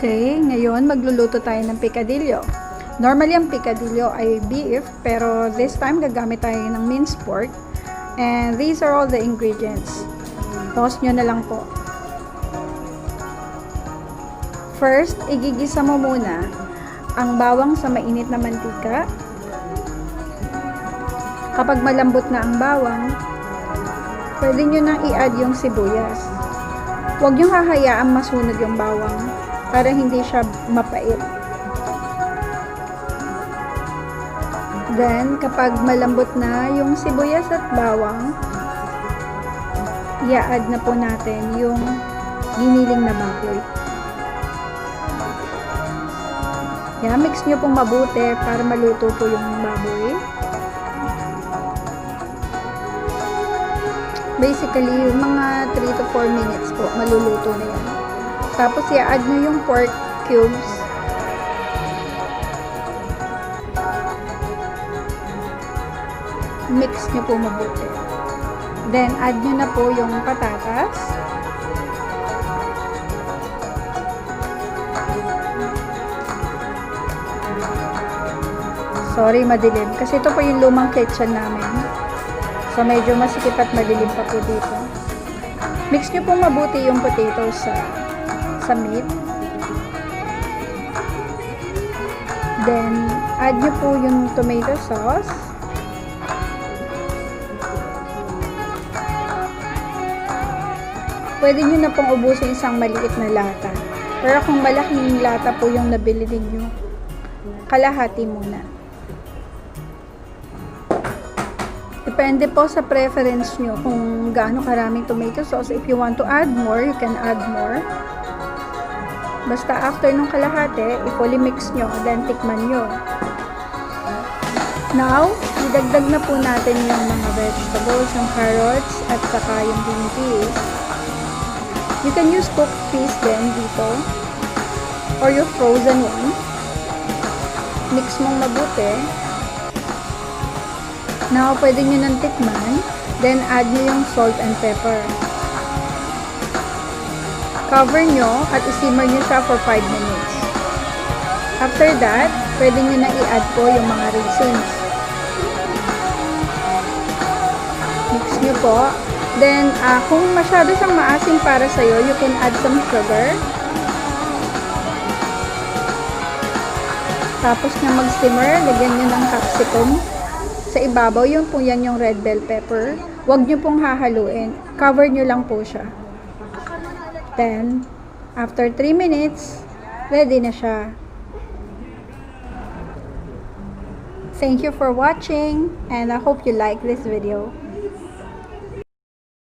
Okay, ngayon magluluto tayo ng picadillo. Normally ang picadillo ay beef, pero this time gagamit tayo ng minced pork. And these are all the ingredients. Toss nyo na lang po. First, igigisa mo muna ang bawang sa mainit na mantika. Kapag malambot na ang bawang, pwede nyo nang i-add yung sibuyas. Huwag nyo hahayaang masunog yung bawang para hindi siya mapait. Then, kapag malambot na yung sibuyas at bawang, i-add na po natin yung giniling na baboy. Mix nyo pong mabuti para maluto po yung baboy. Basically, yung mga 3 to 4 minutes po, maluluto na yan. Tapos, i-add nyo yung pork cubes. Mix nyo po mabuti. Then, add nyo na po yung patatas. Sorry, madilim. Kasi ito po yung lumang kitchen namin. So, medyo masikip at madilim pa po dito. Mix nyo pong mabuti yung potatoes sa meat. Then, add nyo po yung tomato sauce. Pwede nyo na pong ubusin isang maliit na lata. Pero kung malaking lata po yung nabili ninyo, kalahati muna. Depende po sa preference nyo kung gaano karaming tomato sauce. If you want to add more, you can add more. Basta after nung kalahati, i-fully mix nyo, then tikman nyo. Now, idagdag na po natin yung mga vegetables, yung carrots, at saka yung green peas. You can use cooked peas din dito, or yung frozen one. Mix mong mabuti. Now, pwede nyo nang tikman, then add nyo yung salt and pepper. Cover nyo at isimmer nyo siya for 5 minutes. After that, pwede nyo na i-add po yung mga raisins. Mix nyo po. Then, kung masyado siyang maasim para sa'yo, you can add some sugar. Tapos na mag-simmer, lagyan nyo ng capsicum. Sa ibabaw, yun po yan yung red bell pepper. Huwag nyo pong hahaluin. Cover nyo lang po siya. Then, after 3 minutes, ready na siya. Thank you for watching, and I hope you like this video.